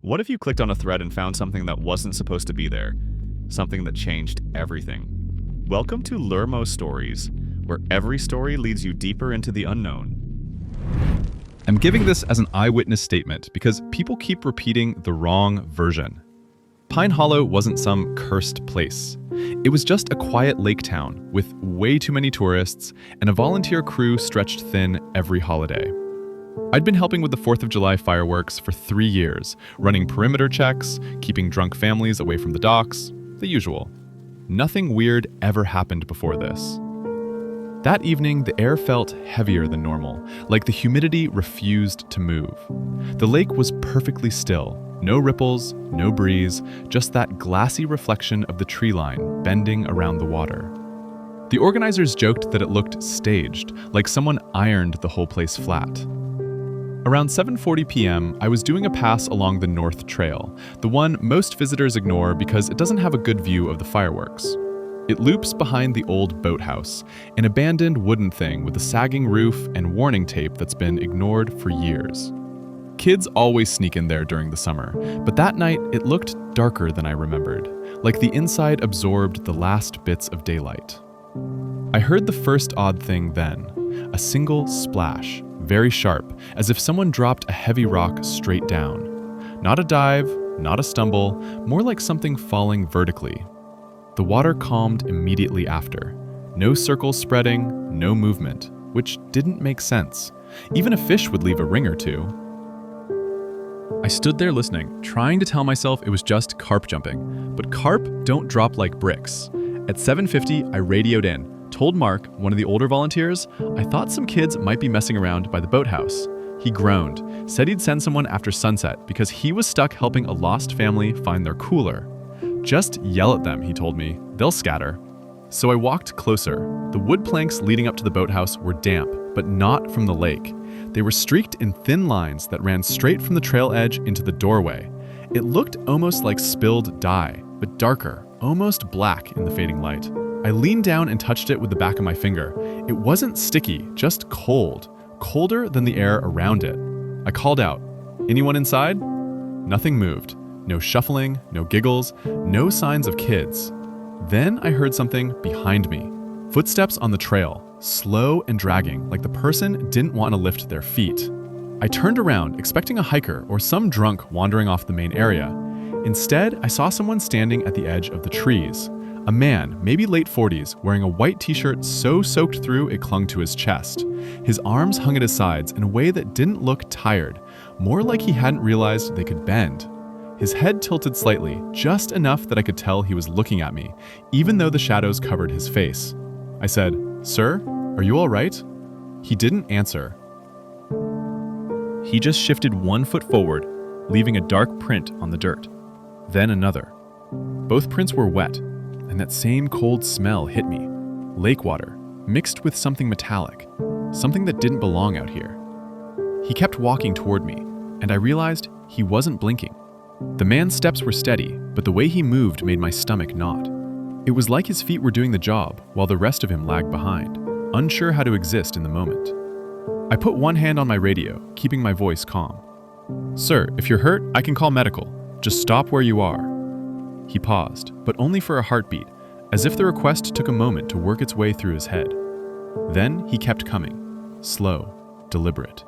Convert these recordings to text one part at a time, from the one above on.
What if you clicked on a thread and found something that wasn't supposed to be there? Something that changed everything. Welcome to LurmoStories, where every story leads you deeper into the unknown. I'm giving this as an eyewitness statement because people keep repeating the wrong version. Pine Hollow wasn't some cursed place. It was just a quiet lake town with way too many tourists and a volunteer crew stretched thin every holiday. I'd been helping with the 4th of July fireworks for 3 years, running perimeter checks, keeping drunk families away from the docks, the usual. Nothing weird ever happened before this. That evening, the air felt heavier than normal, like the humidity refused to move. The lake was perfectly still. No ripples, no breeze, just that glassy reflection of the tree line bending around the water. The organizers joked that it looked staged, like someone ironed the whole place flat. Around 7:40 p.m., I was doing a pass along the North Trail, the one most visitors ignore because it doesn't have a good view of the fireworks. It loops behind the old boathouse, an abandoned wooden thing with a sagging roof and warning tape that's been ignored for years. Kids always sneak in there during the summer, but that night it looked darker than I remembered, like the inside absorbed the last bits of daylight. I heard the first odd thing then, a single splash, very sharp, as if someone dropped a heavy rock straight down. Not a dive, not a stumble, more like something falling vertically. The water calmed immediately after. No circles spreading, no movement, which didn't make sense. Even a fish would leave a ring or two. I stood there listening, trying to tell myself it was just carp jumping, but carp don't drop like bricks. At 7:50, I radioed in, told Mark, one of the older volunteers, I thought some kids might be messing around by the boathouse. He groaned, said he'd send someone after sunset because he was stuck helping a lost family find their cooler. Just yell at them, he told me. They'll scatter. So I walked closer. The wood planks leading up to the boathouse were damp, but not from the lake. They were streaked in thin lines that ran straight from the trail edge into the doorway. It looked almost like spilled dye, but darker, almost black in the fading light. I leaned down and touched it with the back of my finger. It wasn't sticky, just cold, colder than the air around it. I called out, "Anyone inside?" Nothing moved. No shuffling, no giggles, no signs of kids. Then I heard something behind me. Footsteps on the trail, slow and dragging, like the person didn't want to lift their feet. I turned around, expecting a hiker or some drunk wandering off the main area. Instead, I saw someone standing at the edge of the trees. A man, maybe late 40s, wearing a white t-shirt so soaked through it clung to his chest. His arms hung at his sides in a way that didn't look tired, more like he hadn't realized they could bend. His head tilted slightly, just enough that I could tell he was looking at me, even though the shadows covered his face. I said, "Sir, are you all right?" He didn't answer. He just shifted 1 foot forward, leaving a dark print on the dirt. Then another. Both prints were wet, and that same cold smell hit me. Lake water, mixed with something metallic, something that didn't belong out here. He kept walking toward me, and I realized he wasn't blinking. The man's steps were steady, but the way he moved made my stomach knot. It was like his feet were doing the job, while the rest of him lagged behind, unsure how to exist in the moment. I put one hand on my radio, keeping my voice calm. "Sir, if you're hurt, I can call medical. Just stop where you are." He paused, but only for a heartbeat, as if the request took a moment to work its way through his head. Then he kept coming, slow, deliberate.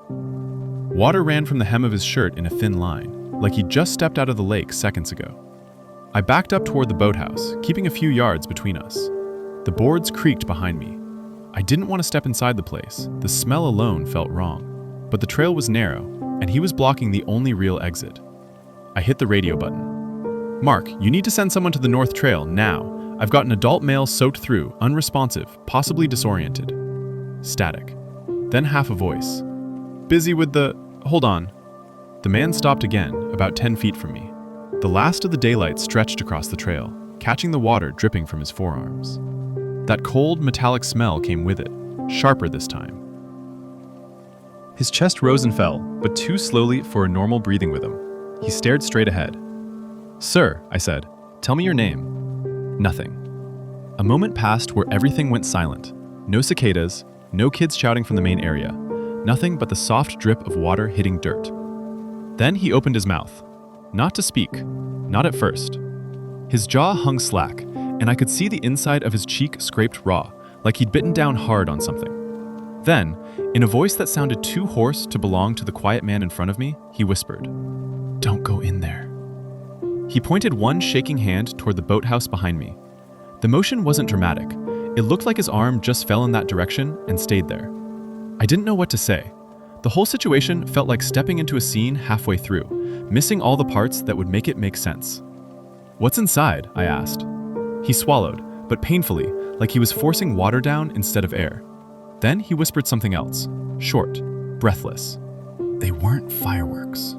Water ran from the hem of his shirt in a thin line, like he'd just stepped out of the lake seconds ago. I backed up toward the boathouse, keeping a few yards between us. The boards creaked behind me. I didn't want to step inside the place. The smell alone felt wrong. But the trail was narrow, and he was blocking the only real exit. I hit the radio button. "Mark, you need to send someone to the North Trail now. I've got an adult male soaked through, unresponsive, possibly disoriented." Static. Then half a voice. "Busy with the... Hold on." The man stopped again, about 10 feet from me. The last of the daylight stretched across the trail, catching the water dripping from his forearms. That cold, metallic smell came with it, sharper this time. His chest rose and fell, but too slowly for a normal breathing rhythm. He stared straight ahead. "Sir," I said, "tell me your name." Nothing. A moment passed where everything went silent. No cicadas, no kids shouting from the main area. Nothing but the soft drip of water hitting dirt. Then he opened his mouth. not to speak, not at first. His jaw hung slack, and I could see the inside of his cheek scraped raw, like he'd bitten down hard on something. Then, in a voice that sounded too hoarse to belong to the quiet man in front of me, he whispered, "Don't go in there." He pointed one shaking hand toward the boathouse behind me. The motion wasn't dramatic. It looked like his arm just fell in that direction and stayed there. I didn't know what to say. The whole situation felt like stepping into a scene halfway through, missing all the parts that would make it make sense. "What's inside?" I asked. He swallowed, but painfully, like he was forcing water down instead of air. Then he whispered something else, short, breathless. "They weren't fireworks."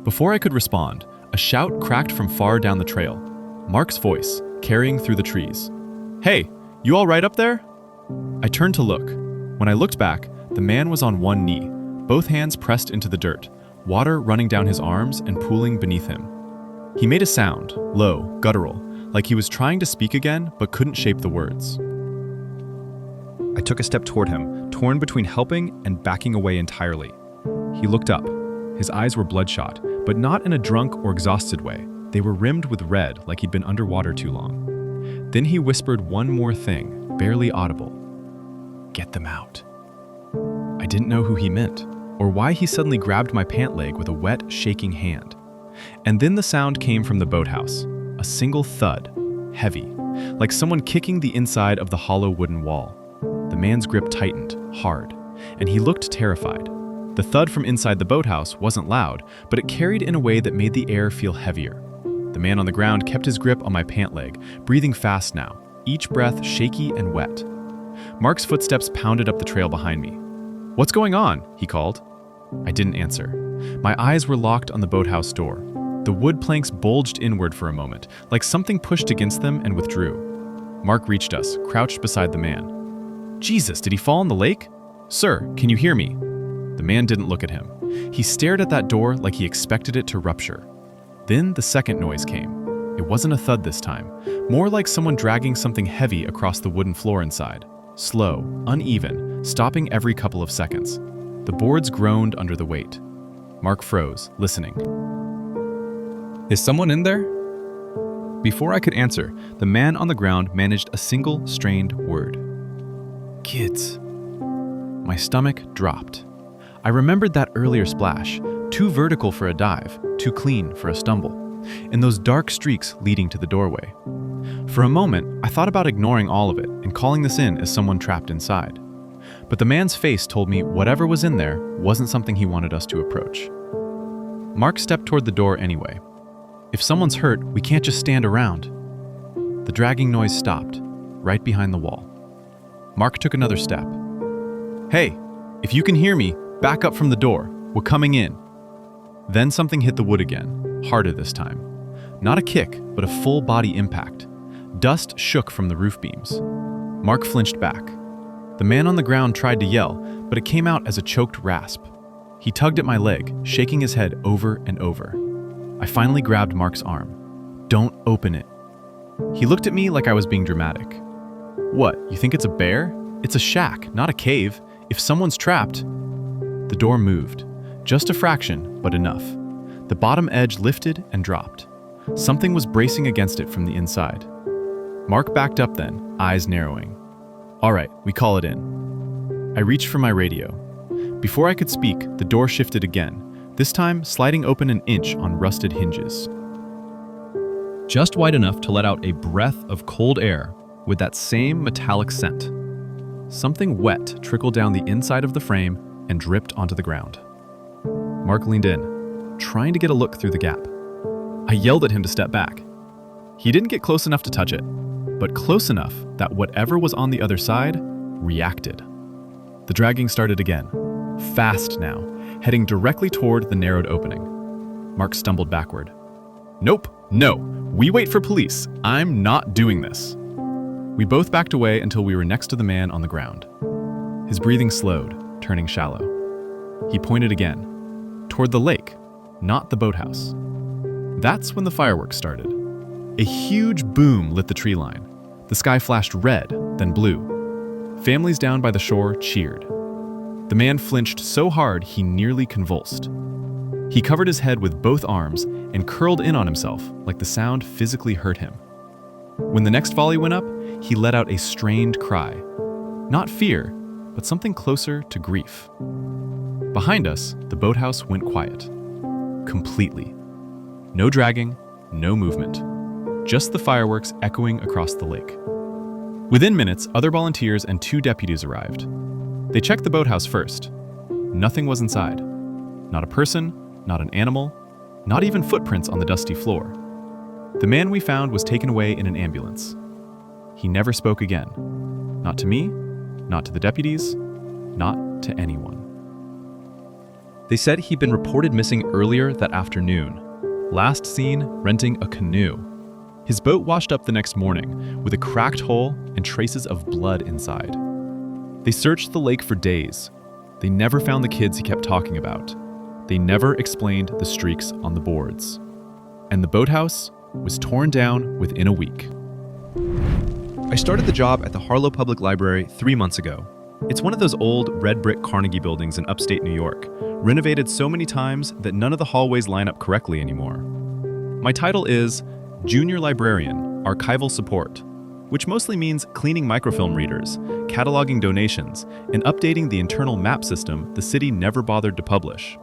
Before I could respond, a shout cracked from far down the trail. Mark's voice, carrying through the trees. "Hey, you all right up there?" I turned to look. When I looked back, the man was on one knee, both hands pressed into the dirt, water running down his arms and pooling beneath him. He made a sound, low, guttural, like he was trying to speak again but couldn't shape the words. I took a step toward him, torn between helping and backing away entirely. He looked up. His eyes were bloodshot, but not in a drunk or exhausted way. They were rimmed with red, like he'd been underwater too long. Then he whispered one more thing, barely audible. "Get them out." I didn't know who he meant, or why he suddenly grabbed my pant leg with a wet, shaking hand. And then the sound came from the boathouse, a single thud, heavy, like someone kicking the inside of the hollow wooden wall. The man's grip tightened, hard, and he looked terrified. The thud from inside the boathouse wasn't loud, but it carried in a way that made the air feel heavier. The man on the ground kept his grip on my pant leg, breathing fast now, each breath shaky and wet. Mark's footsteps pounded up the trail behind me. "What's going on?" he called. I didn't answer. My eyes were locked on the boathouse door. The wood planks bulged inward for a moment, like something pushed against them and withdrew. Mark reached us, crouched beside the man. "Jesus, did he fall in the lake? Sir, can you hear me?" The man didn't look at him. He stared at that door like he expected it to rupture. Then the second noise came. It wasn't a thud this time, more like someone dragging something heavy across the wooden floor inside. Slow, uneven, stopping every couple of seconds. The boards groaned under the weight. Mark froze, listening. "Is someone in there?" Before I could answer, the man on the ground managed a single strained word. "Kids." My stomach dropped. I remembered that earlier splash, too vertical for a dive, too clean for a stumble, and those dark streaks leading to the doorway. For a moment, I thought about ignoring all of it and calling this in as someone trapped inside. But the man's face told me whatever was in there wasn't something he wanted us to approach. Mark stepped toward the door anyway. "If someone's hurt, we can't just stand around." The dragging noise stopped, right behind the wall. Mark took another step. "Hey, if you can hear me, back up from the door. We're coming in." Then something hit the wood again, harder this time. Not a kick, but a full body impact. Dust shook from the roof beams. Mark flinched back. The man on the ground tried to yell, but it came out as a choked rasp. He tugged at my leg, shaking his head over and over. I finally grabbed Mark's arm. "Don't open it." He looked at me like I was being dramatic. "What, you think it's a bear? It's a shack, not a cave. If someone's trapped..." The door moved. Just a fraction, but enough. The bottom edge lifted and dropped. Something was bracing against it from the inside. Mark backed up then, eyes narrowing. "All right, we call it in." I reached for my radio. Before I could speak, the door shifted again, this time sliding open an inch on rusted hinges. Just wide enough to let out a breath of cold air with that same metallic scent. Something wet trickled down the inside of the frame and dripped onto the ground. Mark leaned in, trying to get a look through the gap. I yelled at him to step back. He didn't get close enough to touch it, but close enough that whatever was on the other side reacted. The dragging started again, fast now, heading directly toward the narrowed opening. Mark stumbled backward. "Nope, no, we wait for police. I'm not doing this." We both backed away until we were next to the man on the ground. His breathing slowed, turning shallow. He pointed again, toward the lake, not the boathouse. That's when the fireworks started. A huge boom lit the tree line. The sky flashed red, then blue. Families down by the shore cheered. The man flinched so hard he nearly convulsed. He covered his head with both arms and curled in on himself like the sound physically hurt him. When the next volley went up, he let out a strained cry. Not fear, but something closer to grief. Behind us, the boathouse went quiet. Completely. No dragging, no movement. Just the fireworks echoing across the lake. Within minutes, other volunteers and 2 deputies arrived. They checked the boathouse first. Nothing was inside. Not a person, not an animal, not even footprints on the dusty floor. The man we found was taken away in an ambulance. He never spoke again. Not to me, not to the deputies, not to anyone. They said he'd been reported missing earlier that afternoon. Last seen renting a canoe. His boat washed up the next morning with a cracked hull and traces of blood inside. They searched the lake for days. They never found the kids he kept talking about. They never explained the streaks on the boards. And the boathouse was torn down within a week. I started the job at the Harlow Public Library 3 months ago. It's one of those old red brick Carnegie buildings in upstate New York, renovated so many times that none of the hallways line up correctly anymore. My title is Junior Librarian, Archival Support, which mostly means cleaning microfilm readers, cataloging donations, and updating the internal map system the city never bothered to publish.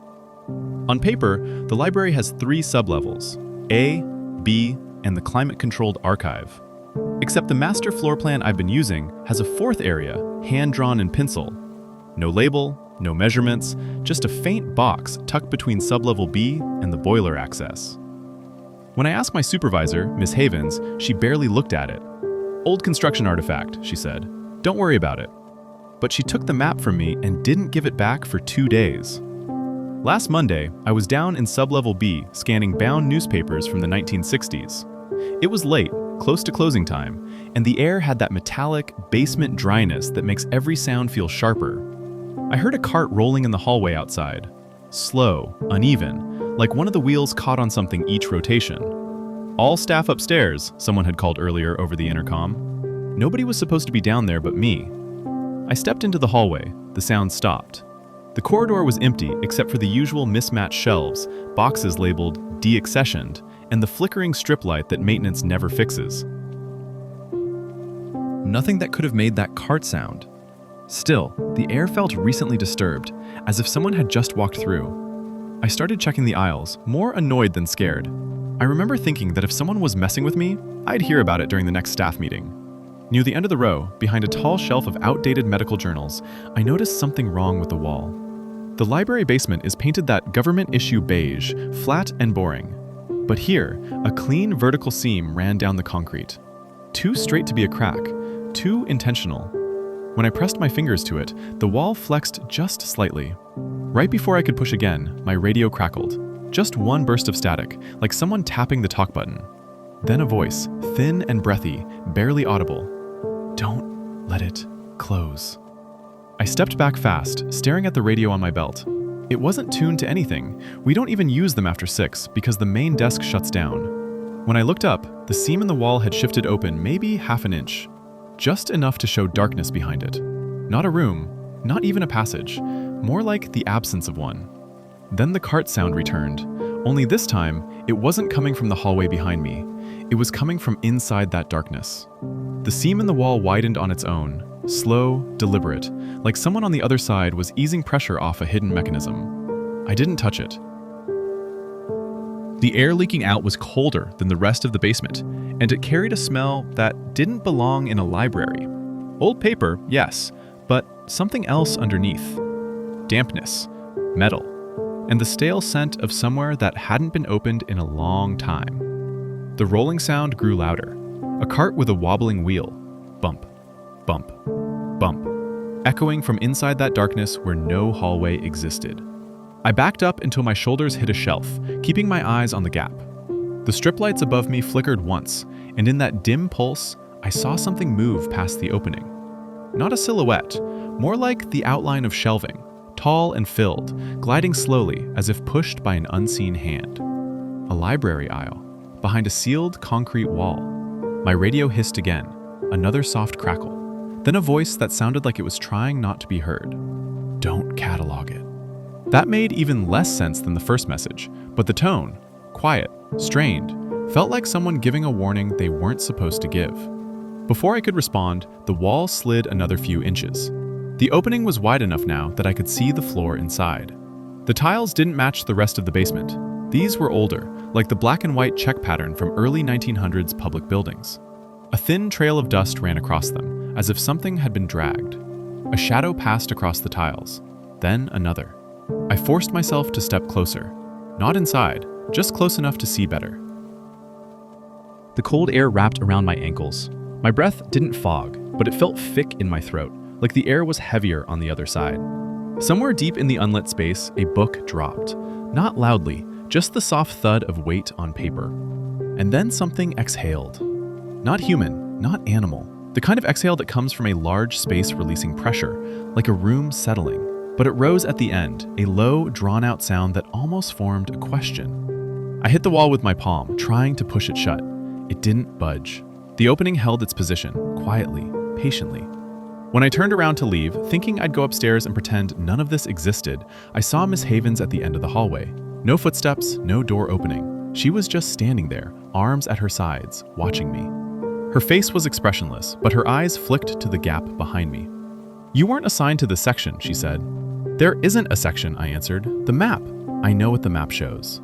On paper, the library has 3 sublevels, A, B, and the climate-controlled archive. Except the master floor plan I've been using has a 4th area, hand-drawn in pencil. No label, no measurements, just a faint box tucked between sublevel B and the boiler access. When I asked my supervisor, Miss Havens, she barely looked at it. "Old construction artifact," she said. "Don't worry about it." But she took the map from me and didn't give it back for 2 days. Last Monday, I was down in sublevel B scanning bound newspapers from the 1960s. It was late, close to closing time, and the air had that metallic, basement dryness that makes every sound feel sharper. I heard a cart rolling in the hallway outside. Slow, uneven, like one of the wheels caught on something each rotation. "All staff upstairs," someone had called earlier over the intercom. Nobody was supposed to be down there but me. I stepped into the hallway. The sound stopped. The corridor was empty except for the usual mismatched shelves, boxes labeled deaccessioned, and the flickering strip light that maintenance never fixes. Nothing that could have made that cart sound. Still, the air felt recently disturbed, as if someone had just walked through. I started checking the aisles, more annoyed than scared. I remember thinking that if someone was messing with me, I'd hear about it during the next staff meeting. Near the end of the row, behind a tall shelf of outdated medical journals, I noticed something wrong with the wall. The library basement is painted that government-issue beige, flat and boring. But here, a clean vertical seam ran down the concrete. Too straight to be a crack, too intentional. When I pressed my fingers to it, the wall flexed just slightly. Right before I could push again, my radio crackled. Just one burst of static, like someone tapping the talk button. Then a voice, thin and breathy, barely audible. "Don't let it close." I stepped back fast, staring at the radio on my belt. It wasn't tuned to anything. We don't even use them after 6 because the main desk shuts down. When I looked up, the seam in the wall had shifted open maybe half an inch. Just enough to show darkness behind it. Not a room, not even a passage, more like the absence of one. Then the cart sound returned, only this time, it wasn't coming from the hallway behind me. It was coming from inside that darkness. The seam in the wall widened on its own, slow, deliberate, like someone on the other side was easing pressure off a hidden mechanism. I didn't touch it. The air leaking out was colder than the rest of the basement, and it carried a smell that didn't belong in a library. Old paper, yes, but something else underneath. Dampness, metal, and the stale scent of somewhere that hadn't been opened in a long time. The rolling sound grew louder. A cart with a wobbling wheel. Bump, bump, bump, echoing from inside that darkness where no hallway existed. I backed up until my shoulders hit a shelf, keeping my eyes on the gap. The strip lights above me flickered once, and in that dim pulse, I saw something move past the opening. Not a silhouette, more like the outline of shelving, tall and filled, gliding slowly as if pushed by an unseen hand. A library aisle, behind a sealed concrete wall. My radio hissed again, another soft crackle, then a voice that sounded like it was trying not to be heard. "Don't catalog it." That made even less sense than the first message, but the tone, quiet, strained, felt like someone giving a warning they weren't supposed to give. Before I could respond, the wall slid another few inches. The opening was wide enough now that I could see the floor inside. The tiles didn't match the rest of the basement. These were older, like the black and white check pattern from early 1900s public buildings. A thin trail of dust ran across them, as if something had been dragged. A shadow passed across the tiles, then another. I forced myself to step closer. Not inside, just close enough to see better. The cold air wrapped around my ankles. My breath didn't fog, but it felt thick in my throat, like the air was heavier on the other side. Somewhere deep in the unlit space, a book dropped. Not loudly, just the soft thud of weight on paper. And then something exhaled. Not human, not animal. The kind of exhale that comes from a large space releasing pressure, like a room settling. But it rose at the end, a low, drawn-out sound that almost formed a question. I hit the wall with my palm, trying to push it shut. It didn't budge. The opening held its position, quietly, patiently. When I turned around to leave, thinking I'd go upstairs and pretend none of this existed, I saw Miss Havens at the end of the hallway. No footsteps, no door opening. She was just standing there, arms at her sides, watching me. Her face was expressionless, but her eyes flicked to the gap behind me. "You weren't assigned to this section," she said. "There isn't a section," I answered. "The map. I know what the map shows."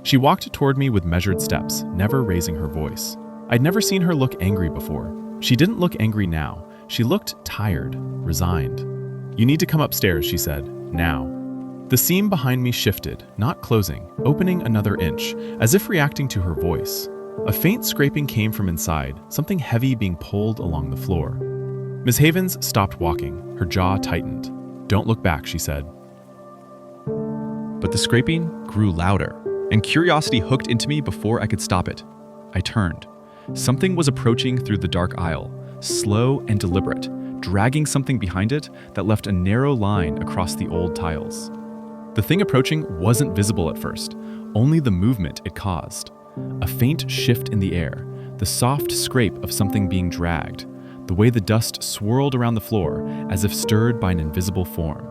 She walked toward me with measured steps, never raising her voice. I'd never seen her look angry before. She didn't look angry now. She looked tired, resigned. "You need to come upstairs," she said, "now." The seam behind me shifted, not closing, opening another inch, as if reacting to her voice. A faint scraping came from inside, something heavy being pulled along the floor. Miss Havens stopped walking, her jaw tightened. "Don't look back," she said. But the scraping grew louder, and curiosity hooked into me before I could stop it. I turned. Something was approaching through the dark aisle, slow and deliberate, dragging something behind it that left a narrow line across the old tiles. The thing approaching wasn't visible at first, only the movement it caused. A faint shift in the air, the soft scrape of something being dragged, the way the dust swirled around the floor as if stirred by an invisible form.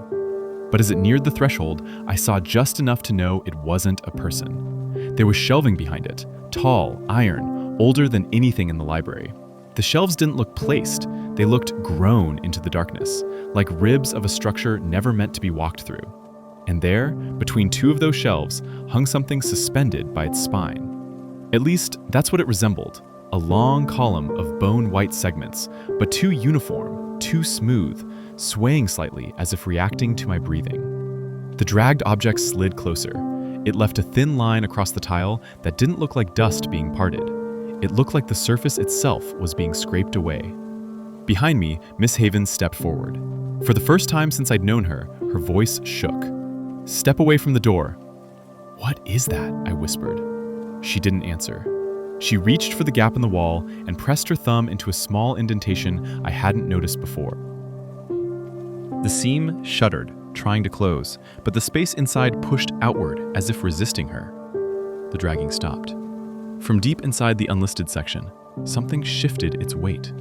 But as it neared the threshold, I saw just enough to know it wasn't a person. There was shelving behind it, tall, iron, older than anything in the library. The shelves didn't look placed, they looked grown into the darkness, like ribs of a structure never meant to be walked through. And there, between two of those shelves, hung something suspended by its spine. At least, that's what it resembled. A long column of bone-white segments, but too uniform, too smooth, swaying slightly as if reacting to my breathing. The dragged object slid closer. It left a thin line across the tile that didn't look like dust being parted. It looked like the surface itself was being scraped away. Behind me, Miss Havens stepped forward. For the first time since I'd known her, her voice shook. "Step away from the door." "What is that?" I whispered. She didn't answer. She reached for the gap in the wall and pressed her thumb into a small indentation I hadn't noticed before. The seam shuddered, trying to close, but the space inside pushed outward as if resisting her. The dragging stopped. From deep inside the unlisted section, something shifted its weight.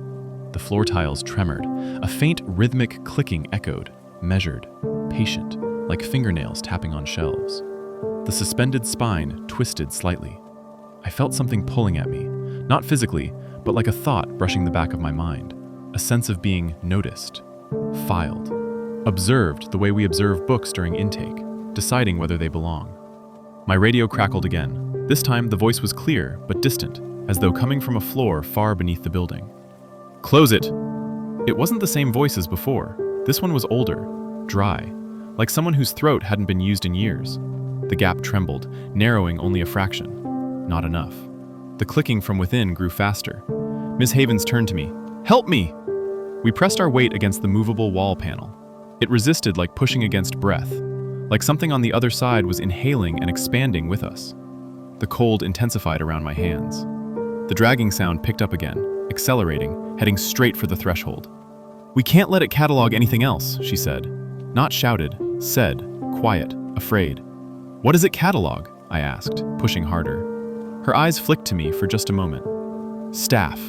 The floor tiles tremored. A faint rhythmic clicking echoed, measured, patient, like fingernails tapping on shelves. The suspended spine twisted slightly. I felt something pulling at me, not physically, but like a thought brushing the back of my mind. A sense of being noticed, filed, observed the way we observe books during intake, deciding whether they belong. My radio crackled again. This time the voice was clear but distant, as though coming from a floor far beneath the building. "Close it!" It wasn't the same voice as before. This one was older, dry, like someone whose throat hadn't been used in years. The gap trembled, narrowing only a fraction. Not enough. The clicking from within grew faster. Miss Havens turned to me. "Help me!" We pressed our weight against the movable wall panel. It resisted like pushing against breath, like something on the other side was inhaling and expanding with us. The cold intensified around my hands. The dragging sound picked up again, accelerating, heading straight for the threshold. "We can't let it catalog anything else," she said. Not shouted, said, quiet, afraid. "What does it catalog?" I asked, pushing harder. Her eyes flicked to me for just a moment. "Staff."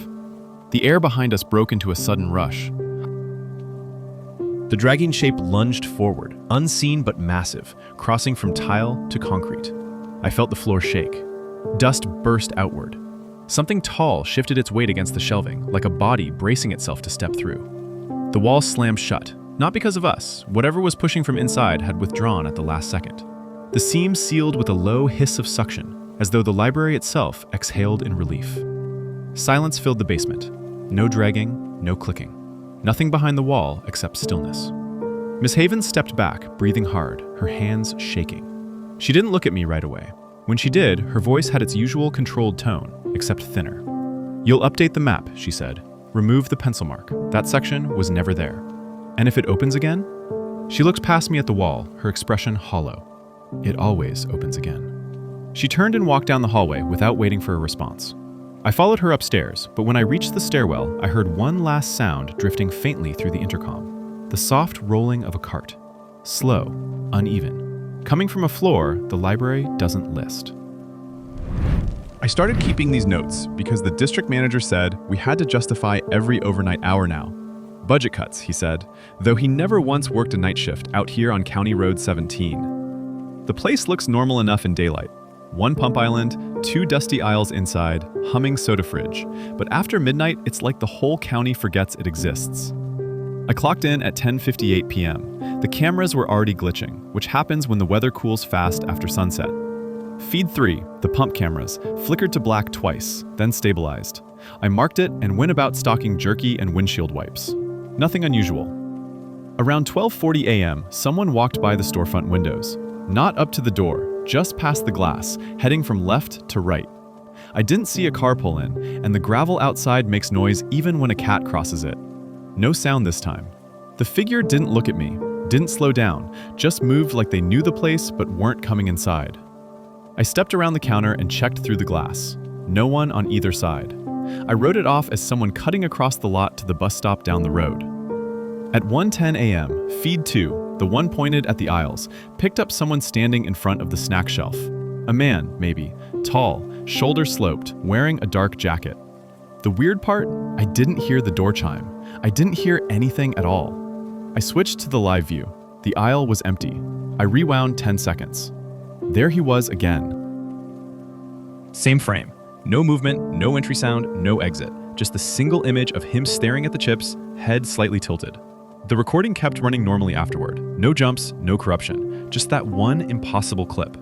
The air behind us broke into a sudden rush. The dragging shape lunged forward, unseen but massive, crossing from tile to concrete. I felt the floor shake. Dust burst outward. Something tall shifted its weight against the shelving, like a body bracing itself to step through. The wall slammed shut, not because of us. Whatever was pushing from inside had withdrawn at the last second. The seams sealed with a low hiss of suction, as though the library itself exhaled in relief. Silence filled the basement. No dragging, no clicking. Nothing behind the wall except stillness. Miss Havens stepped back, breathing hard, her hands shaking. She didn't look at me right away. When she did, her voice had its usual controlled tone, except thinner. "You'll update the map," she said. "Remove the pencil mark. That section was never there. And if it opens again?" She looked past me at the wall, her expression hollow. "It always opens again." She turned and walked down the hallway without waiting for a response. I followed her upstairs, but when I reached the stairwell, I heard one last sound drifting faintly through the intercom. The soft rolling of a cart. Slow, uneven. Coming from a floor the library doesn't list. I started keeping these notes because the district manager said we had to justify every overnight hour now. Budget cuts, he said, though he never once worked a night shift out here on County Road 17. The place looks normal enough in daylight. One pump island, 2 dusty aisles inside, humming soda fridge. But after midnight, it's like the whole county forgets it exists. I clocked in at 10:58 p.m. The cameras were already glitching, which happens when the weather cools fast after sunset. Feed 3, the pump cameras, flickered to black twice, then stabilized. I marked it and went about stocking jerky and windshield wipes. Nothing unusual. Around 12:40 a.m., someone walked by the storefront windows. Not up to the door, just past the glass, heading from left to right. I didn't see a car pull in, and the gravel outside makes noise even when a cat crosses it. No sound this time. The figure didn't look at me, didn't slow down, just moved like they knew the place but weren't coming inside. I stepped around the counter and checked through the glass. No one on either side. I wrote it off as someone cutting across the lot to the bus stop down the road. At 1:10 a.m., Feed 2, the one pointed at the aisles, picked up someone standing in front of the snack shelf. A man, maybe, tall, shoulder-sloped, wearing a dark jacket. The weird part? I didn't hear the door chime. I didn't hear anything at all. I switched to the live view. The aisle was empty. I rewound 10 seconds. There he was again. Same frame. No movement, no entry sound, no exit. Just the single image of him staring at the chips, head slightly tilted. The recording kept running normally afterward. No jumps, no corruption. Just that one impossible clip.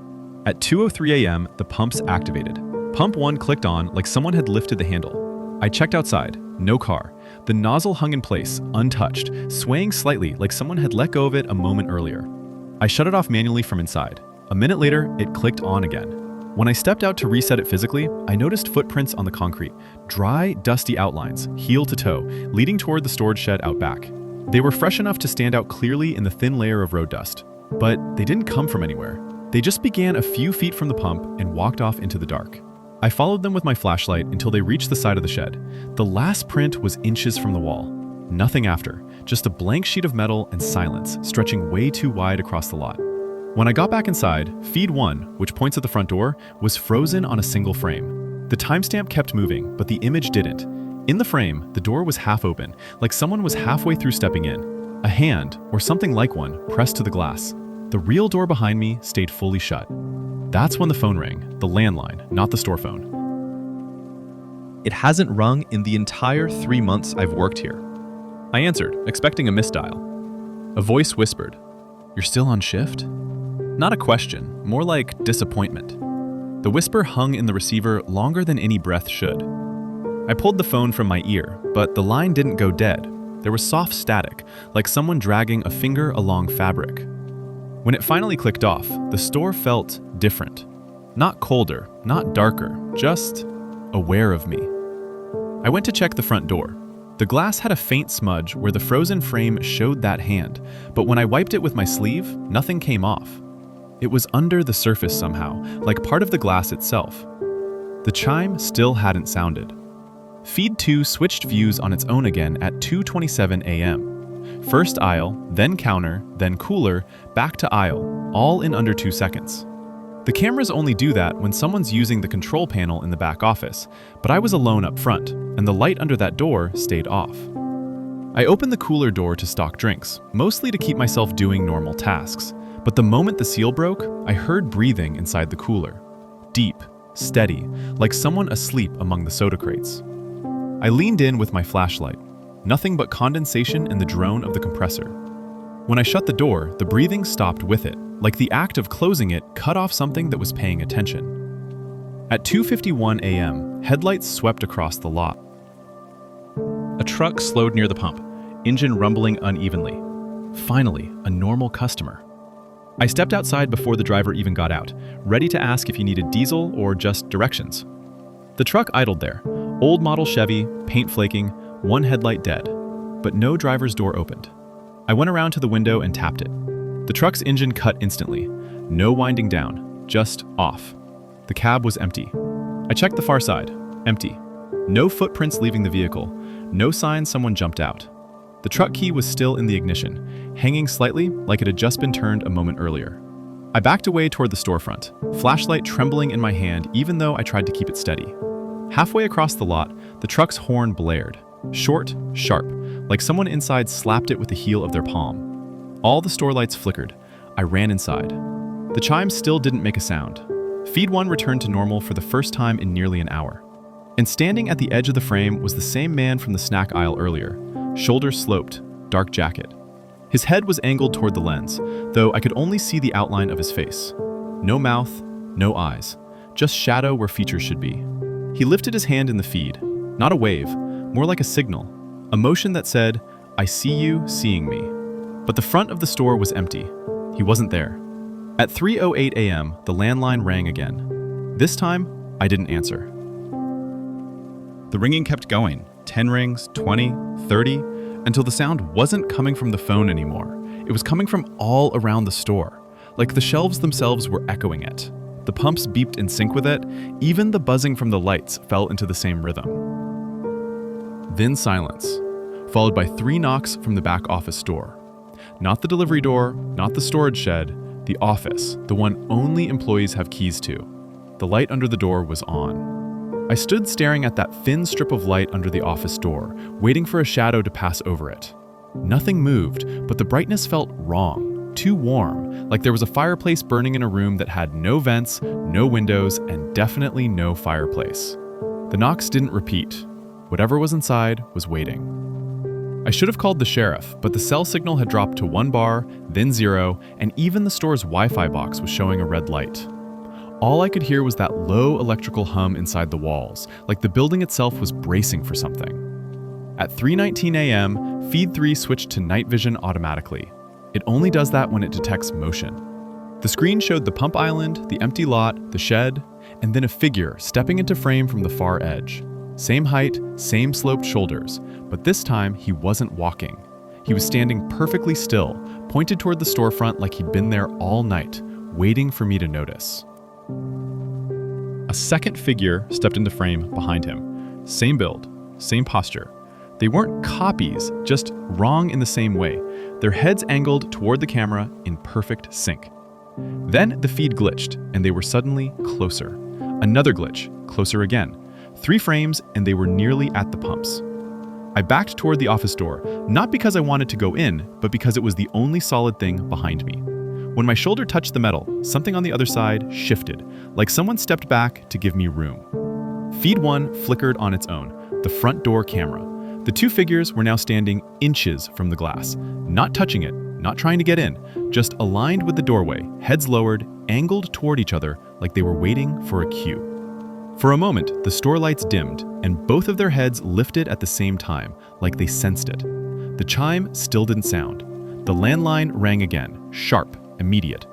At 2:03 a.m., the pumps activated. Pump 1 clicked on like someone had lifted the handle. I checked outside. No car. The nozzle hung in place, untouched, swaying slightly like someone had let go of it a moment earlier. I shut it off manually from inside. A minute later, it clicked on again. When I stepped out to reset it physically, I noticed footprints on the concrete. Dry, dusty outlines, heel to toe, leading toward the storage shed out back. They were fresh enough to stand out clearly in the thin layer of road dust. But they didn't come from anywhere. They just began a few feet from the pump and walked off into the dark. I followed them with my flashlight until they reached the side of the shed. The last print was inches from the wall. Nothing after, just a blank sheet of metal and silence, stretching way too wide across the lot. When I got back inside, Feed 1, which points at the front door, was frozen on a single frame. The timestamp kept moving, but the image didn't. In the frame, the door was half open, like someone was halfway through stepping in. A hand, or something like one, pressed to the glass. The real door behind me stayed fully shut. That's when the phone rang, the landline, not the store phone. It hasn't rung in the entire 3 months I've worked here. I answered, expecting a misdial. A voice whispered, "You're still on shift?" Not a question, more like disappointment. The whisper hung in the receiver longer than any breath should. I pulled the phone from my ear, but the line didn't go dead. There was soft static, like someone dragging a finger along fabric. When it finally clicked off, the store felt different. Not colder, not darker, just aware of me. I went to check the front door. The glass had a faint smudge where the frozen frame showed that hand, but when I wiped it with my sleeve, nothing came off. It was under the surface somehow, like part of the glass itself. The chime still hadn't sounded. Feed 2 switched views on its own again at 2:27 a.m. First aisle, then counter, then cooler, back to aisle, all in under 2 seconds. The cameras only do that when someone's using the control panel in the back office, but I was alone up front, and the light under that door stayed off. I opened the cooler door to stock drinks, mostly to keep myself doing normal tasks. But the moment the seal broke, I heard breathing inside the cooler. Deep, steady, like someone asleep among the soda crates. I leaned in with my flashlight. Nothing but condensation and the drone of the compressor. When I shut the door, the breathing stopped with it, like the act of closing it cut off something that was paying attention. At 2:51 a.m., headlights swept across the lot. A truck slowed near the pump, engine rumbling unevenly. Finally, a normal customer. I stepped outside before the driver even got out, ready to ask if he needed diesel or just directions. The truck idled there, old model Chevy, paint flaking, one headlight dead, but no driver's door opened. I went around to the window and tapped it. The truck's engine cut instantly. No winding down, just off. The cab was empty. I checked the far side. Empty. No footprints leaving the vehicle. No sign someone jumped out. The truck key was still in the ignition, hanging slightly like it had just been turned a moment earlier. I backed away toward the storefront, flashlight trembling in my hand even though I tried to keep it steady. Halfway across the lot, the truck's horn blared. Short, sharp, like someone inside slapped it with the heel of their palm. All the store lights flickered. I ran inside. The chimes still didn't make a sound. Feed 1 returned to normal for the first time in nearly an hour. And standing at the edge of the frame was the same man from the snack aisle earlier, shoulders sloped, dark jacket. His head was angled toward the lens, though I could only see the outline of his face. No mouth, no eyes, just shadow where features should be. He lifted his hand in the feed, not a wave, more like a signal, a motion that said, "I see you seeing me." But the front of the store was empty. He wasn't there. At 3:08 a.m., the landline rang again. This time, I didn't answer. The ringing kept going, 10 rings, 20, 30, until the sound wasn't coming from the phone anymore. It was coming from all around the store, like the shelves themselves were echoing it. The pumps beeped in sync with it, even the buzzing from the lights fell into the same rhythm. Then silence, followed by 3 knocks from the back office door. Not the delivery door, not the storage shed, the office, the one only employees have keys to. The light under the door was on. I stood staring at that thin strip of light under the office door, waiting for a shadow to pass over it. Nothing moved, but the brightness felt wrong, too warm, like there was a fireplace burning in a room that had no vents, no windows, and definitely no fireplace. The knocks didn't repeat. Whatever was inside was waiting. I should have called the sheriff, but the cell signal had dropped to 1 bar, then 0, and even the store's Wi-Fi box was showing a red light. All I could hear was that low electrical hum inside the walls, like the building itself was bracing for something. At 3:19 a.m., Feed 3 switched to night vision automatically. It only does that when it detects motion. The screen showed the pump island, the empty lot, the shed, and then a figure stepping into frame from the far edge. Same height, same sloped shoulders, but this time he wasn't walking. He was standing perfectly still, pointed toward the storefront like he'd been there all night, waiting for me to notice. A second figure stepped into frame behind him. Same build, same posture. They weren't copies, just wrong in the same way. Their heads angled toward the camera in perfect sync. Then the feed glitched, and they were suddenly closer. Another glitch, closer again. 3 frames, and they were nearly at the pumps. I backed toward the office door, not because I wanted to go in, but because it was the only solid thing behind me. When my shoulder touched the metal, something on the other side shifted, like someone stepped back to give me room. Feed 1 flickered on its own, the front door camera. The 2 figures were now standing inches from the glass, not touching it, not trying to get in, just aligned with the doorway, heads lowered, angled toward each other like they were waiting for a cue. For a moment, the store lights dimmed, and both of their heads lifted at the same time, like they sensed it. The chime still didn't sound. The landline rang again, sharp, immediate.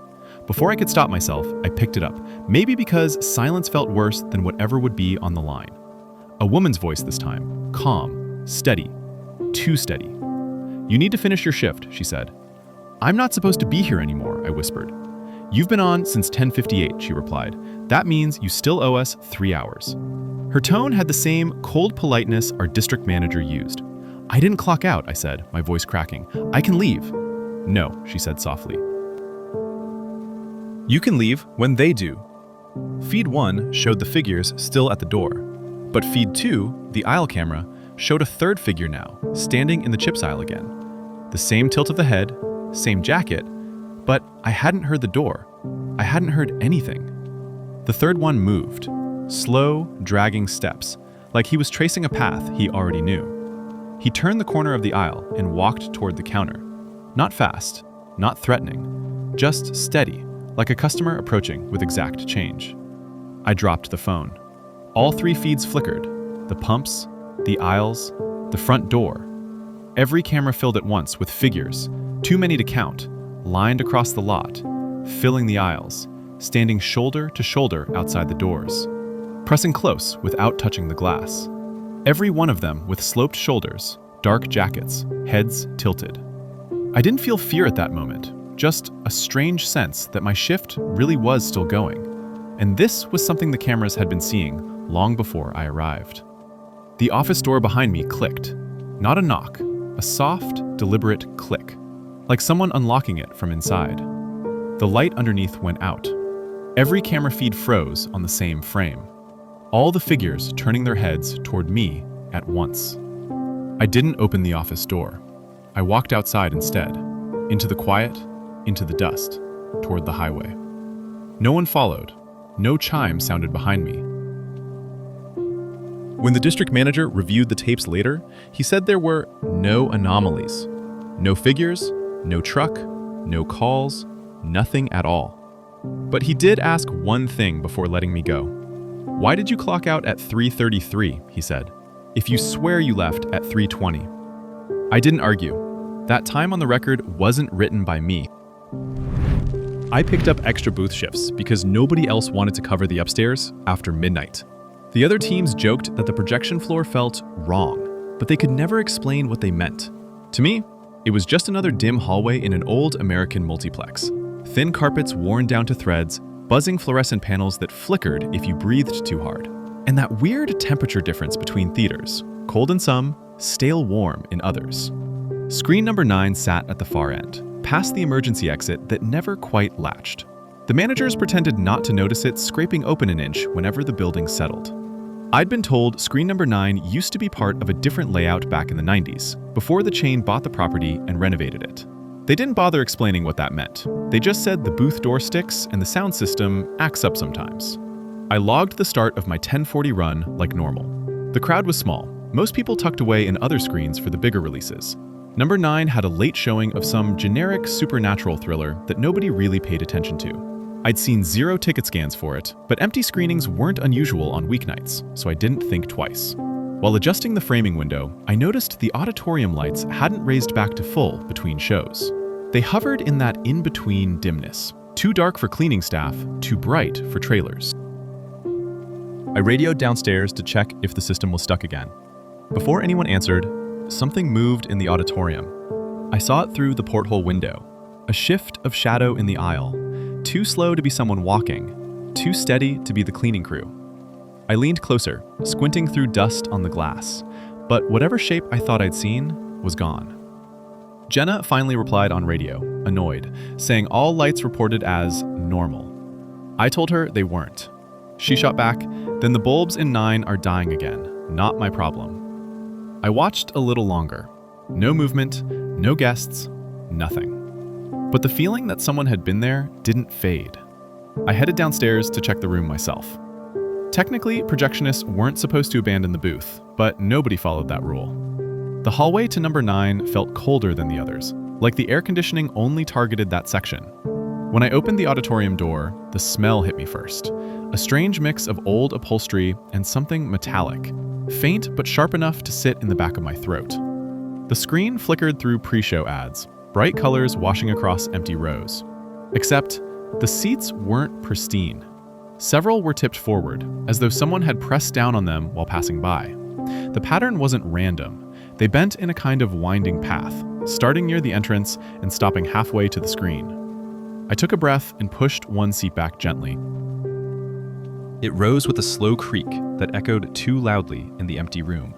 Before I could stop myself, I picked it up, maybe because silence felt worse than whatever would be on the line. A woman's voice this time, calm, steady, too steady. "You need to finish your shift," she said. "I'm not supposed to be here anymore," I whispered. "You've been on since 10:58, she replied. "That means you still owe us 3 hours. Her tone had the same cold politeness our district manager used. "I didn't clock out," I said, my voice cracking. "I can leave." "No," she said softly. You can leave when they do. Feed 1 showed the figures still at the door, but Feed 2, the aisle camera, showed a third figure now, standing in the chips aisle again. The same tilt of the head, same jacket, but I hadn't heard the door. I hadn't heard anything. The third one moved, slow, dragging steps, like he was tracing a path he already knew. He turned the corner of the aisle and walked toward the counter. Not fast, not threatening, just steady, like a customer approaching with exact change. I dropped the phone. All 3 feeds flickered, the pumps, the aisles, the front door. Every camera filled at once with figures, too many to count, lined across the lot, filling the aisles, standing shoulder to shoulder outside the doors, pressing close without touching the glass. Every one of them with sloped shoulders, dark jackets, heads tilted. I didn't feel fear at that moment, just a strange sense that my shift really was still going. And this was something the cameras had been seeing long before I arrived. The office door behind me clicked. Not a knock, a soft, deliberate click, like someone unlocking it from inside. The light underneath went out. Every camera feed froze on the same frame. All the figures turning their heads toward me at once. I didn't open the office door. I walked outside instead, into the quiet, into the dust, toward the highway. No one followed. No chime sounded behind me. When the district manager reviewed the tapes later, he said there were no anomalies. No figures, no truck, no calls, nothing at all. But he did ask one thing before letting me go. "Why did you clock out at 3:33?" he said, "if you swear you left at 3:20. I didn't argue. That time on the record wasn't written by me. I picked up extra booth shifts because nobody else wanted to cover the upstairs after midnight. The other teams joked that the projection floor felt wrong, but they could never explain what they meant. To me, it was just another dim hallway in an old American multiplex. Thin carpets worn down to threads, buzzing fluorescent panels that flickered if you breathed too hard, and that weird temperature difference between theaters, cold in some, stale warm in others. Screen number 9 sat at the far end, past the emergency exit that never quite latched. The managers pretended not to notice it scraping open an inch whenever the building settled. I'd been told screen number 9 used to be part of a different layout back in the 90s, before the chain bought the property and renovated it. They didn't bother explaining what that meant. They just said the booth door sticks and the sound system acts up sometimes. I logged the start of my 10:40 run like normal. The crowd was small, most people tucked away in other screens for the bigger releases. Number 9 had a late showing of some generic supernatural thriller that nobody really paid attention to. I'd seen 0 ticket scans for it, but empty screenings weren't unusual on weeknights, so I didn't think twice. While adjusting the framing window, I noticed the auditorium lights hadn't raised back to full between shows. They hovered in that in-between dimness, too dark for cleaning staff, too bright for trailers. I radioed downstairs to check if the system was stuck again. Before anyone answered, something moved in the auditorium. I saw it through the porthole window, a shift of shadow in the aisle, too slow to be someone walking, too steady to be the cleaning crew. I leaned closer, squinting through dust on the glass, but whatever shape I thought I'd seen was gone. Jenna finally replied on radio, annoyed, saying all lights reported as normal. I told her they weren't. She shot back, "Then the bulbs in 9 are dying again, not my problem." I watched a little longer. No movement, no guests, nothing. But the feeling that someone had been there didn't fade. I headed downstairs to check the room myself. Technically, projectionists weren't supposed to abandon the booth, but nobody followed that rule. The hallway to number 9 felt colder than the others, like the air conditioning only targeted that section. When I opened the auditorium door, the smell hit me first. A strange mix of old upholstery and something metallic, faint but sharp enough to sit in the back of my throat. The screen flickered through pre-show ads, bright colors washing across empty rows. Except, the seats weren't pristine. Several were tipped forward, as though someone had pressed down on them while passing by. The pattern wasn't random. They bent in a kind of winding path, starting near the entrance and stopping halfway to the screen. I took a breath and pushed one seat back gently. It rose with a slow creak that echoed too loudly in the empty room.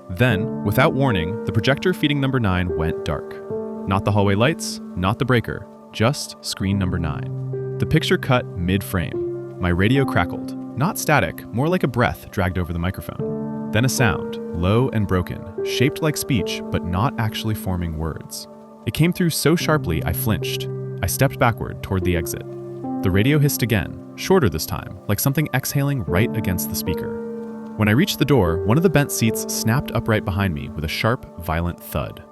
Then, without warning, the projector feeding number 9 went dark. Not the hallway lights, not the breaker, just screen number 9. The picture cut mid-frame. My radio crackled. Not static, more like a breath dragged over the microphone. Then a sound, low and broken, shaped like speech, but not actually forming words. It came through so sharply I flinched. I stepped backward toward the exit. The radio hissed again, shorter this time, like something exhaling right against the speaker. When I reached the door, one of the bent seats snapped upright behind me with a sharp, violent thud.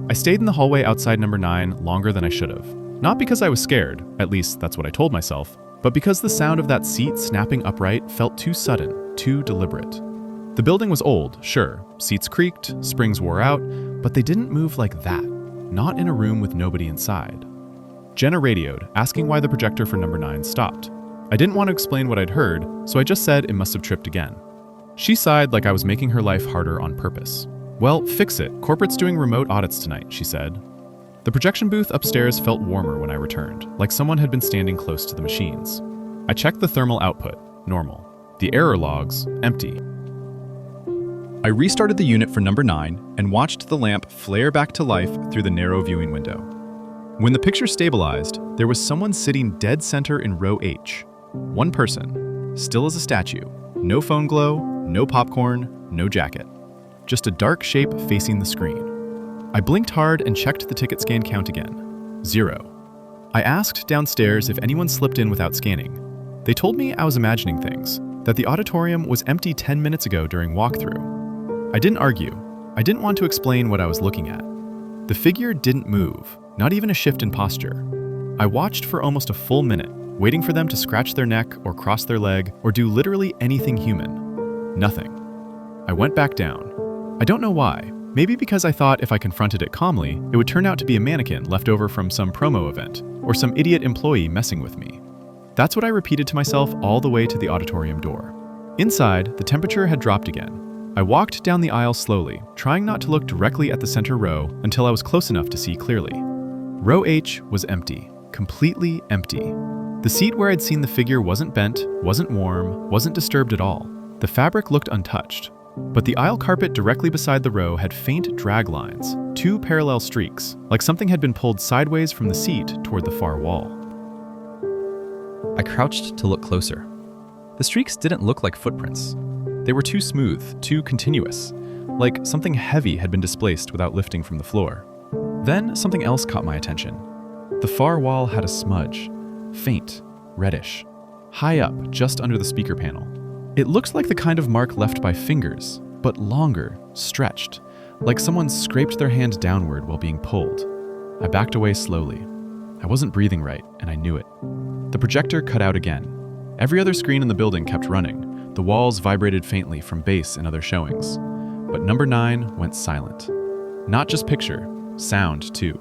I stayed in the hallway outside number 9 longer than I should have. Not because I was scared, at least that's what I told myself, but because the sound of that seat snapping upright felt too sudden, too deliberate. The building was old, sure. Seats creaked, springs wore out, but they didn't move like that. Not in a room with nobody inside. Jenna radioed, asking why the projector for number 9 stopped. I didn't want to explain what I'd heard, so I just said it must have tripped again. She sighed like I was making her life harder on purpose. Well, fix it. Corporate's doing remote audits tonight, she said. The projection booth upstairs felt warmer when I returned, like someone had been standing close to the machines. I checked the thermal output, normal. The error logs, empty. I restarted the unit for number 9 and watched the lamp flare back to life through the narrow viewing window. When the picture stabilized, there was someone sitting dead center in row H. One person, still as a statue. No phone glow, no popcorn, no jacket. Just a dark shape facing the screen. I blinked hard and checked the ticket scan count again. 0. I asked downstairs if anyone slipped in without scanning. They told me I was imagining things, that the auditorium was empty 10 minutes ago during walkthrough. I didn't argue. I didn't want to explain what I was looking at. The figure didn't move, not even a shift in posture. I watched for almost a full minute, waiting for them to scratch their neck or cross their leg or do literally anything human. Nothing. I went back down. I don't know why. Maybe because I thought if I confronted it calmly, it would turn out to be a mannequin left over from some promo event, or some idiot employee messing with me. That's what I repeated to myself all the way to the auditorium door. Inside, the temperature had dropped again. I walked down the aisle slowly, trying not to look directly at the center row until I was close enough to see clearly. Row H was empty, completely empty. The seat where I'd seen the figure wasn't bent, wasn't warm, wasn't disturbed at all. The fabric looked untouched. But the aisle carpet directly beside the row had faint drag lines, 2 parallel streaks, like something had been pulled sideways from the seat toward the far wall. I crouched to look closer. The streaks didn't look like footprints. They were too smooth, too continuous, like something heavy had been displaced without lifting from the floor. Then something else caught my attention. The far wall had a smudge, faint, reddish, high up just under the speaker panel. It looked like the kind of mark left by fingers, but longer, stretched, like someone scraped their hand downward while being pulled. I backed away slowly. I wasn't breathing right, and I knew it. The projector cut out again. Every other screen in the building kept running. The walls vibrated faintly from bass and other showings. But number 9 went silent. Not just picture, sound too.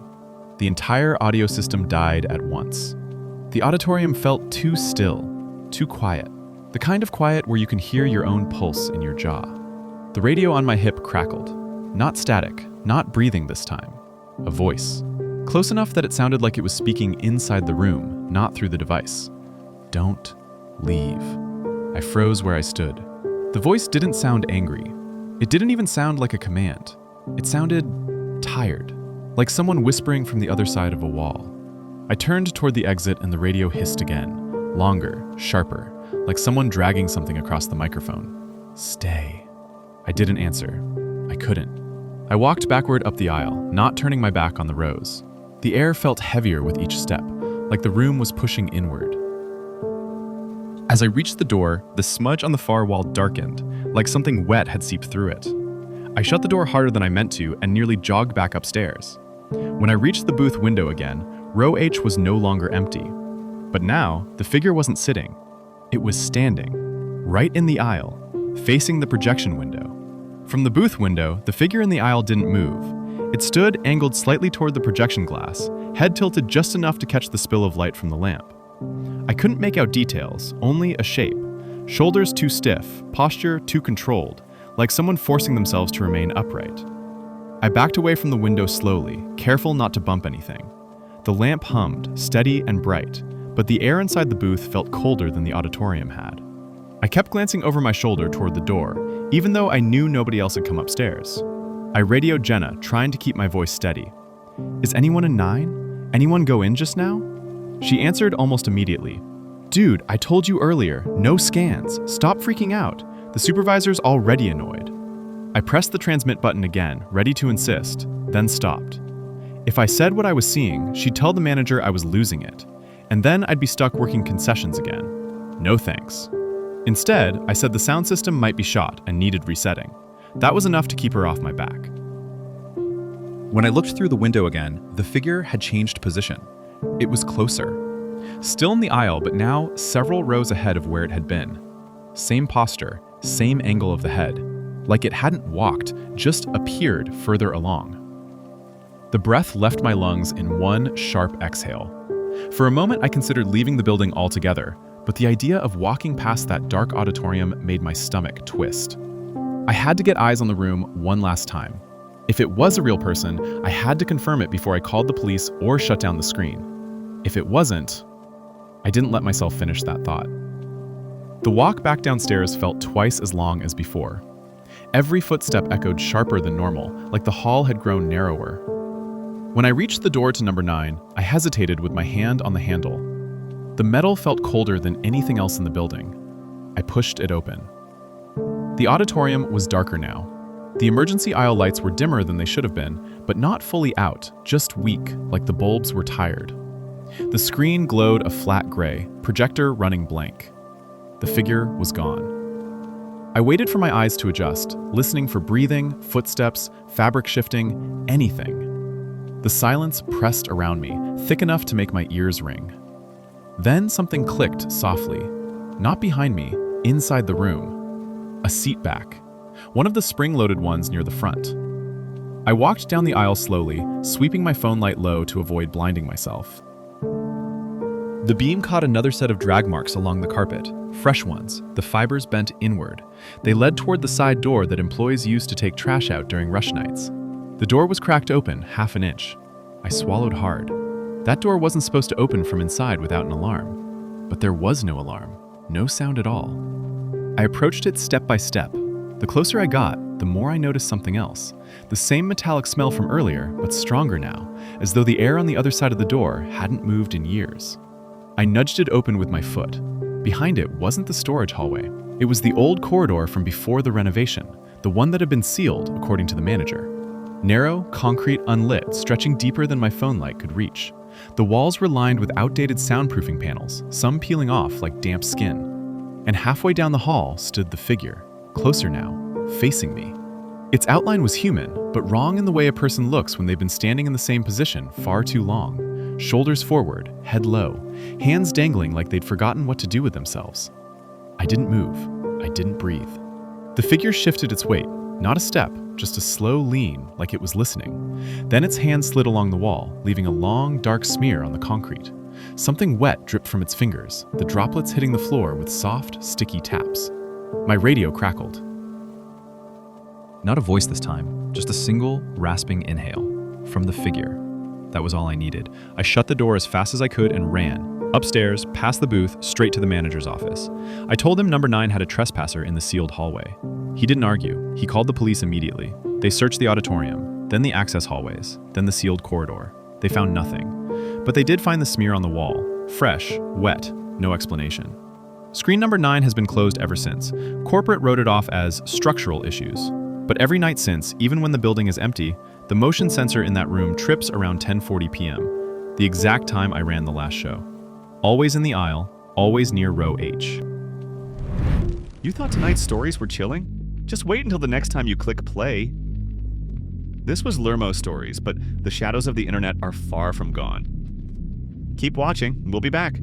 The entire audio system died at once. The auditorium felt too still, too quiet. The kind of quiet where you can hear your own pulse in your jaw. The radio on my hip crackled. Not static, not breathing this time. A voice. Close enough that it sounded like it was speaking inside the room, not through the device. Don't leave. I froze where I stood. The voice didn't sound angry. It didn't even sound like a command. It sounded tired, like someone whispering from the other side of a wall. I turned toward the exit and the radio hissed again, longer, sharper, like someone dragging something across the microphone. Stay. I didn't answer. I couldn't. I walked backward up the aisle, not turning my back on the rows. The air felt heavier with each step, like the room was pushing inward. As I reached the door, the smudge on the far wall darkened, like something wet had seeped through it. I shut the door harder than I meant to and nearly jogged back upstairs. When I reached the booth window again, row H was no longer empty. But now, the figure wasn't sitting. It was standing, right in the aisle, facing the projection window. From the booth window, the figure in the aisle didn't move. It stood angled slightly toward the projection glass, head tilted just enough to catch the spill of light from the lamp. I couldn't make out details, only a shape. Shoulders too stiff, posture too controlled, like someone forcing themselves to remain upright. I backed away from the window slowly, careful not to bump anything. The lamp hummed, steady and bright, but the air inside the booth felt colder than the auditorium had. I kept glancing over my shoulder toward the door, even though I knew nobody else had come upstairs. I radioed Jenna, trying to keep my voice steady. Is anyone in 9? Anyone go in just now? She answered almost immediately. Dude, I told you earlier, no scans. Stop freaking out. The supervisor's already annoyed. I pressed the transmit button again, ready to insist, then stopped. If I said what I was seeing, she'd tell the manager I was losing it, and then I'd be stuck working concessions again. No thanks. Instead, I said the sound system might be shot and needed resetting. That was enough to keep her off my back. When I looked through the window again, the figure had changed position. It was closer. Still in the aisle, but now several rows ahead of where it had been. Same posture, same angle of the head. Like it hadn't walked, just appeared further along. The breath left my lungs in one sharp exhale. For a moment, I considered leaving the building altogether, but the idea of walking past that dark auditorium made my stomach twist. I had to get eyes on the room one last time. If it was a real person, I had to confirm it before I called the police or shut down the screen. If it wasn't, I didn't let myself finish that thought. The walk back downstairs felt twice as long as before. Every footstep echoed sharper than normal, like the hall had grown narrower. When I reached the door to number 9, I hesitated with my hand on the handle. The metal felt colder than anything else in the building. I pushed it open. The auditorium was darker now. The emergency aisle lights were dimmer than they should have been, but not fully out, just weak, like the bulbs were tired. The screen glowed a flat gray, projector running blank. The figure was gone. I waited for my eyes to adjust, listening for breathing, footsteps, fabric shifting, anything. The silence pressed around me, thick enough to make my ears ring. Then something clicked softly, not behind me, inside the room. A seat back, one of the spring-loaded ones near the front. I walked down the aisle slowly, sweeping my phone light low to avoid blinding myself. The beam caught another set of drag marks along the carpet, fresh ones, the fibers bent inward. They led toward the side door that employees used to take trash out during rush nights. The door was cracked open half an inch. I swallowed hard. That door wasn't supposed to open from inside without an alarm. But there was no alarm, no sound at all. I approached it step by step. The closer I got, the more I noticed something else. The same metallic smell from earlier, but stronger now, as though the air on the other side of the door hadn't moved in years. I nudged it open with my foot. Behind it wasn't the storage hallway. It was the old corridor from before the renovation, the one that had been sealed, according to the manager. Narrow, concrete, unlit, stretching deeper than my phone light could reach. The walls were lined with outdated soundproofing panels, some peeling off like damp skin. And halfway down the hall stood the figure, closer now, facing me. Its outline was human, but wrong in the way a person looks when they've been standing in the same position far too long. Shoulders forward, head low, hands dangling like they'd forgotten what to do with themselves. I didn't move. I didn't breathe. The figure shifted its weight, not a step, just a slow lean, like it was listening. Then its hand slid along the wall, leaving a long, dark smear on the concrete. Something wet dripped from its fingers, the droplets hitting the floor with soft, sticky taps. My radio crackled. Not a voice this time, just a single, rasping inhale from the figure. That was all I needed. I shut the door as fast as I could and ran, upstairs, past the booth, straight to the manager's office. I told him number 9 had a trespasser in the sealed hallway. He didn't argue. He called the police immediately. They searched the auditorium, then the access hallways, then the sealed corridor. They found nothing. But they did find the smear on the wall. Fresh, wet, no explanation. Screen number 9 has been closed ever since. Corporate wrote it off as structural issues. But every night since, even when the building is empty, the motion sensor in that room trips around 10:40 p.m., the exact time I ran the last show. Always in the aisle, always near row H. You thought tonight's stories were chilling? Just wait until the next time you click play. This was LurmoStories, but the shadows of the internet are far from gone. Keep watching, we'll be back.